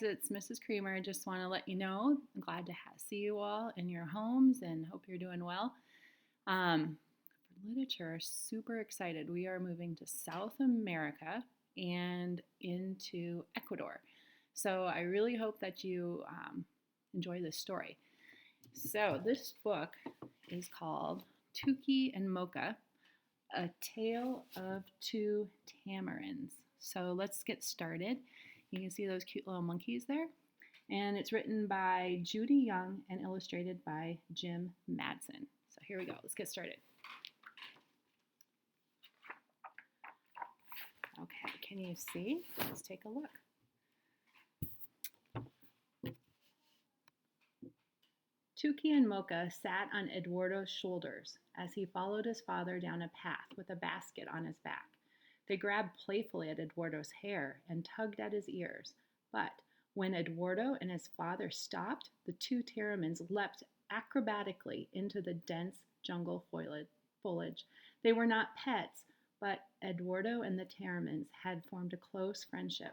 It's Mrs. Creamer. I just want to let you know I'm glad to see you all in your homes and hope you're doing well. For literature, super excited. We are moving to South America and into Ecuador. So I really hope that you enjoy this story. So this book is called Tuki and Moka, A Tale of Two Tamarins. So let's get started. You can see those cute little monkeys there. And it's written by Judy Young and illustrated by Jim Madsen. So here we go. Let's get started. Okay, can you see? Let's take a look. Tuki and Moka sat on Eduardo's shoulders as he followed his father down a path with a basket on his back. They grabbed playfully at Eduardo's hair and tugged at his ears. But when Eduardo and his father stopped, the two Tamarins leapt acrobatically into the dense jungle foliage. They were not pets, but Eduardo and the Tamarins had formed a close friendship.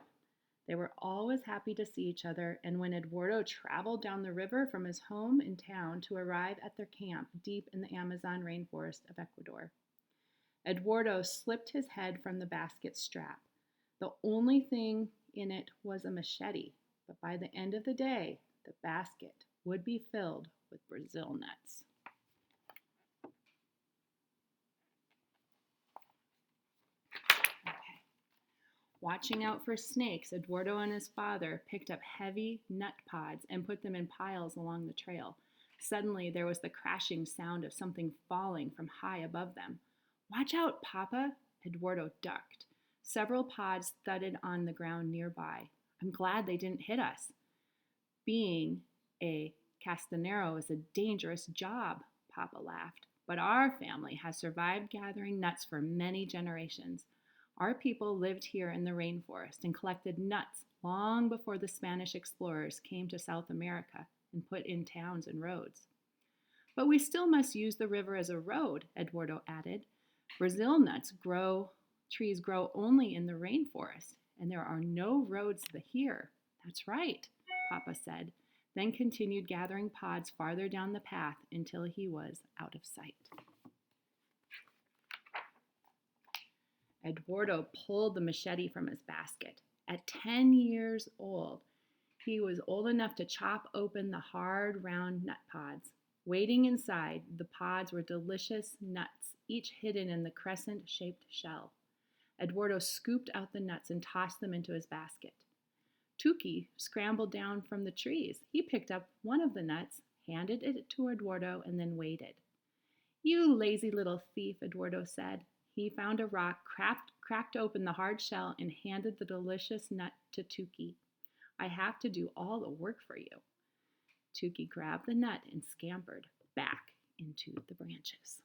They were always happy to see each other, and when Eduardo traveled down the river from his home in town to arrive at their camp deep in the Amazon rainforest of Ecuador, Eduardo slipped his head from the basket strap. The only thing in it was a machete, but by the end of the day, the basket would be filled with Brazil nuts. Okay. Watching out for snakes, Eduardo and his father picked up heavy nut pods and put them in piles along the trail. Suddenly, there was the crashing sound of something falling from high above them. "Watch out, Papa!" Eduardo ducked. Several pods thudded on the ground nearby. "I'm glad they didn't hit us." "Being a castanero is a dangerous job," Papa laughed. "But our family has survived gathering nuts for many generations. Our people lived here in the rainforest and collected nuts long before the Spanish explorers came to South America and put in towns and roads." "But we still must use the river as a road," Eduardo added. "Brazil nuts trees grow only in the rainforest, and there are no roads here." "That's right," Papa said, then continued gathering pods farther down the path until he was out of sight. Eduardo pulled the machete from his basket. At 10 years old, he was old enough to chop open the hard, round nut pods. Waiting inside, the pods were delicious nuts, each hidden in the crescent-shaped shell. Eduardo scooped out the nuts and tossed them into his basket. Tuki scrambled down from the trees. He picked up one of the nuts, handed it to Eduardo, and then waited. "You lazy little thief," Eduardo said. He found a rock, cracked open the hard shell, and handed the delicious nut to Tuki. "I have to do all the work for you." Tuki grabbed the nut and scampered back into the branches.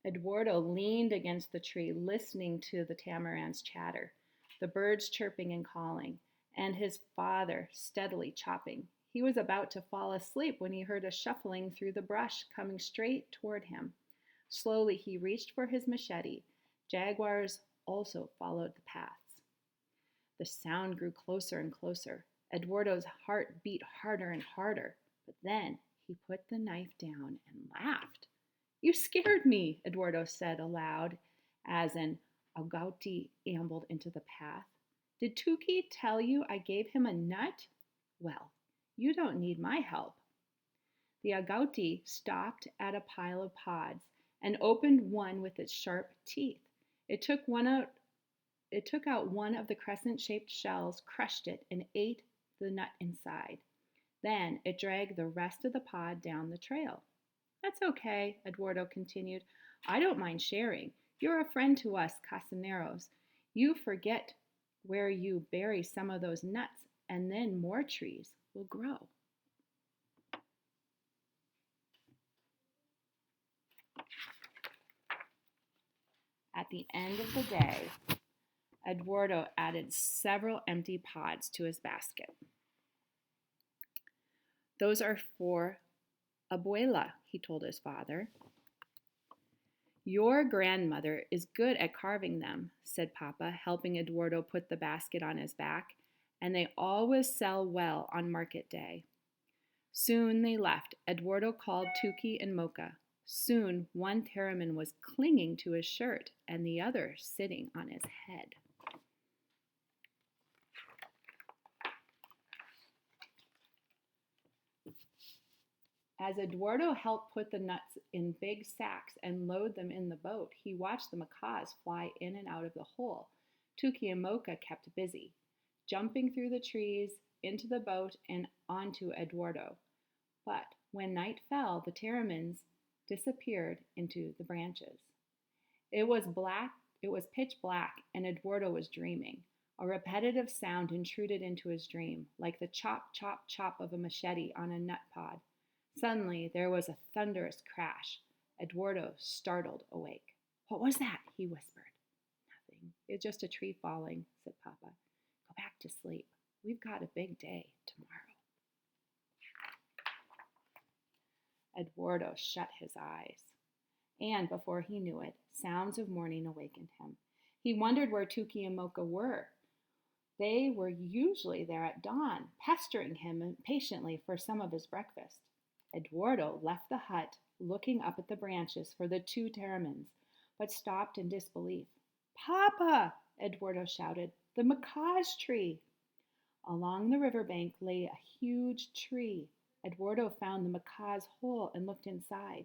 Eduardo leaned against the tree, listening to the tamarins chatter, the birds chirping and calling, and his father steadily chopping. He was about to fall asleep when he heard a shuffling through the brush coming straight toward him. Slowly he reached for his machete. Jaguars also followed the paths. The sound grew closer and closer. Eduardo's heart beat harder and harder, but then he put the knife down and laughed. "You scared me," Eduardo said aloud as an agouti ambled into the path. "Did Tuki tell you I gave him a nut? Well, you don't need my help." The agouti stopped at a pile of pods and opened one with its sharp teeth. It took out one of the crescent-shaped shells, crushed it, and ate the nut inside. Then it dragged the rest of the pod down the trail. "That's okay," Eduardo continued. "I don't mind sharing. You're a friend to us castaneros. You forget where you bury some of those nuts, and then more trees will grow." At the end of the day, Eduardo added several empty pods to his basket. "Those are for Abuela, he told his father. Your grandmother is good at carving them, said Papa, helping Eduardo put the basket on his back, and they always sell well on market day. Soon they left. Eduardo called Tuki and Moka. Soon one Taramin was clinging to his shirt and the other sitting on his head. As Eduardo helped put the nuts in big sacks and load them in the boat, he watched the macaws fly in and out of the hole. Tuki and Moka kept busy, jumping through the trees, into the boat, and onto Eduardo. But when night fell, the Tamarins disappeared into the branches. It was pitch black, and Eduardo was dreaming. A repetitive sound intruded into his dream, like the chop, chop, chop of a machete on a nut pod. Suddenly, there was a thunderous crash. Eduardo startled awake. What was that? He whispered. Nothing. It's just a tree falling, said Papa. Go back to sleep. We've got a big day tomorrow. Eduardo shut his eyes. And before he knew it, sounds of morning awakened him. He wondered where Tuki and Moka were. They were usually there at dawn, pestering him impatiently for some of his breakfast. Eduardo left the hut, looking up at the branches for the two Tamarins, but stopped in disbelief. Papa! Eduardo shouted. The macaw's tree! Along the riverbank lay a huge tree. Eduardo found the macaw's hole and looked inside.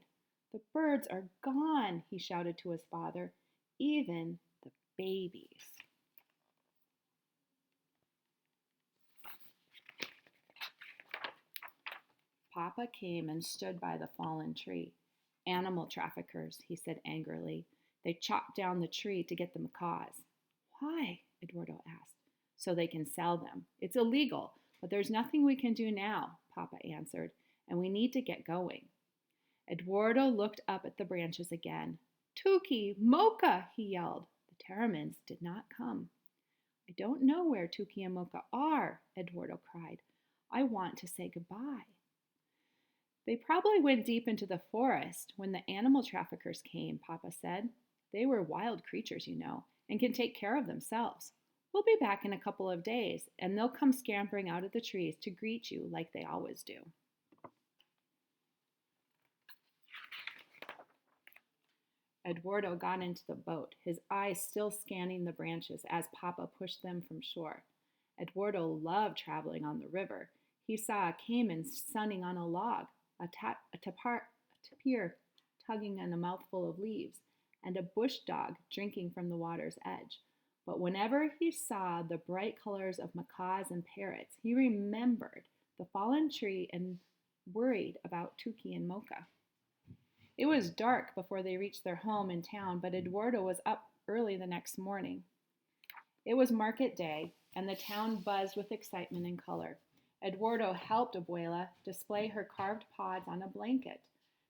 The birds are gone, he shouted to his father. Even the babies. Papa came and stood by the fallen tree. Animal traffickers, he said angrily. They chopped down the tree to get the macaws. Why? Eduardo asked. So they can sell them. It's illegal, but there's nothing we can do now, Papa answered, and we need to get going. Eduardo looked up at the branches again. Tuki, Moka, he yelled. The Tamarins did not come. I don't know where Tuki and Moka are, Eduardo cried. I want to say goodbye. They probably went deep into the forest when the animal traffickers came, Papa said. They were wild creatures, you know, and can take care of themselves. We'll be back in a couple of days, and they'll come scampering out of the trees to greet you like they always do. Eduardo got into the boat, his eyes still scanning the branches as Papa pushed them from shore. Eduardo loved traveling on the river. He saw a caiman sunning on a log, a tapir tugging on a mouthful of leaves, and a bush dog drinking from the water's edge. But whenever he saw the bright colors of macaws and parrots, he remembered the fallen tree and worried about Tuki and Moka. It was dark before they reached their home in town, but Eduardo was up early the next morning. It was market day, and the town buzzed with excitement and color. Eduardo helped Abuela display her carved pods on a blanket.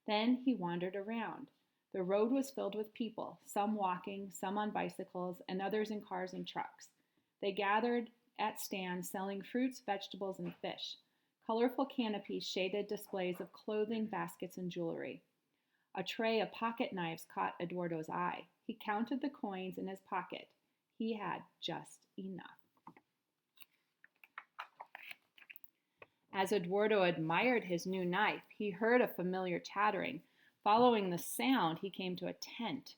Then he wandered around. The road was filled with people, some walking, some on bicycles, and others in cars and trucks. They gathered at stands selling fruits, vegetables, and fish. Colorful canopies shaded displays of clothing, baskets, and jewelry. A tray of pocket knives caught Eduardo's eye. He counted the coins in his pocket. He had just enough. As Eduardo admired his new knife, he heard a familiar chattering. Following the sound, he came to a tent.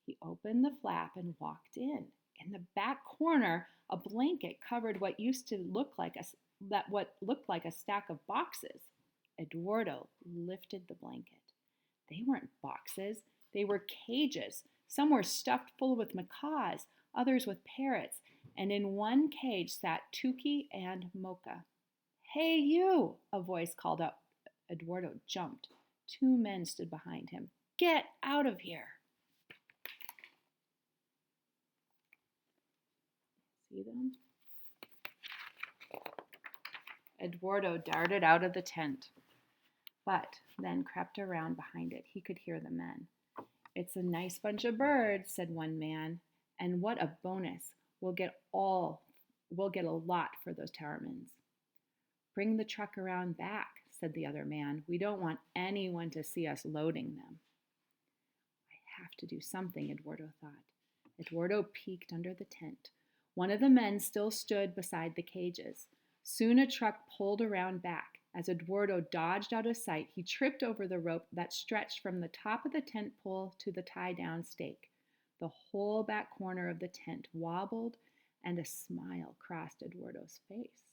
He opened the flap and walked in. In the back corner, a blanket covered what looked like a stack of boxes. Eduardo lifted the blanket. They weren't boxes. They were cages. Some were stuffed full with macaws, others with parrots, and in one cage sat Tuki and Moka. Hey, you! A voice called out. Eduardo jumped. Two men stood behind him. Get out of here! See them? Eduardo darted out of the tent, but then crept around behind it. He could hear the men. It's a nice bunch of birds, said one man, and what a bonus. We'll get a lot for those Tamarins. Bring the truck around back, said the other man. We don't want anyone to see us loading them. I have to do something, Eduardo thought. Eduardo peeked under the tent. One of the men still stood beside the cages. Soon a truck pulled around back. As Eduardo dodged out of sight, he tripped over the rope that stretched from the top of the tent pole to the tie-down stake. The whole back corner of the tent wobbled, and a smile crossed Eduardo's face.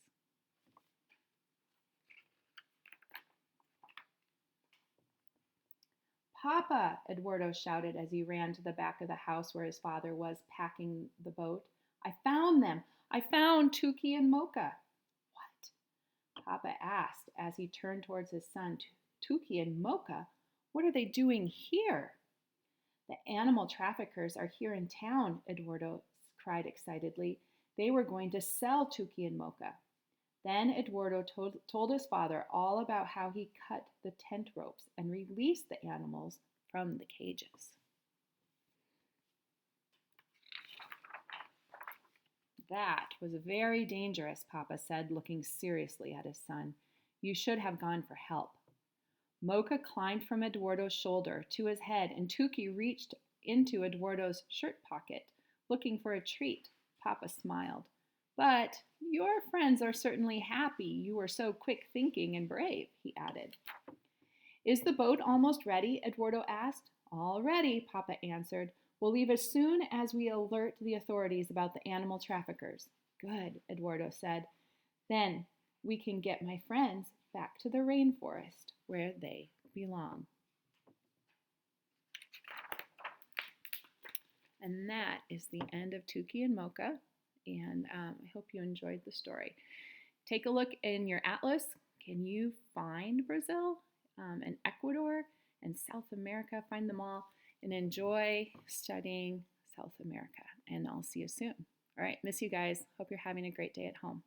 "Papa!" Eduardo shouted as he ran to the back of the house where his father was packing the boat. "I found them! I found Tuki and Moka!" "What?" Papa asked as he turned towards his son. "Tuki and Moka? What are they doing here?" "The animal traffickers are here in town," Eduardo cried excitedly. "They were going to sell Tuki and Moka." Then Eduardo told his father all about how he cut the tent ropes and released the animals from the cages. "That was very dangerous," Papa said, looking seriously at his son. "You should have gone for help." Moka climbed from Eduardo's shoulder to his head, and Tuki reached into Eduardo's shirt pocket, looking for a treat. Papa smiled. "But your friends are certainly happy you were so quick-thinking and brave," he added. "Is the boat almost ready?" Eduardo asked. "All ready," Papa answered. "We'll leave as soon as we alert the authorities about the animal traffickers." "Good," Eduardo said. "Then we can get my friends back to the rainforest where they belong." And that is the end of Tuki and Moka. And I hope you enjoyed the story. Take a look in your atlas. Can you find Brazil and Ecuador and South America? Find them all and enjoy studying South America. And I'll see you soon. All right, miss you guys. Hope you're having a great day at home.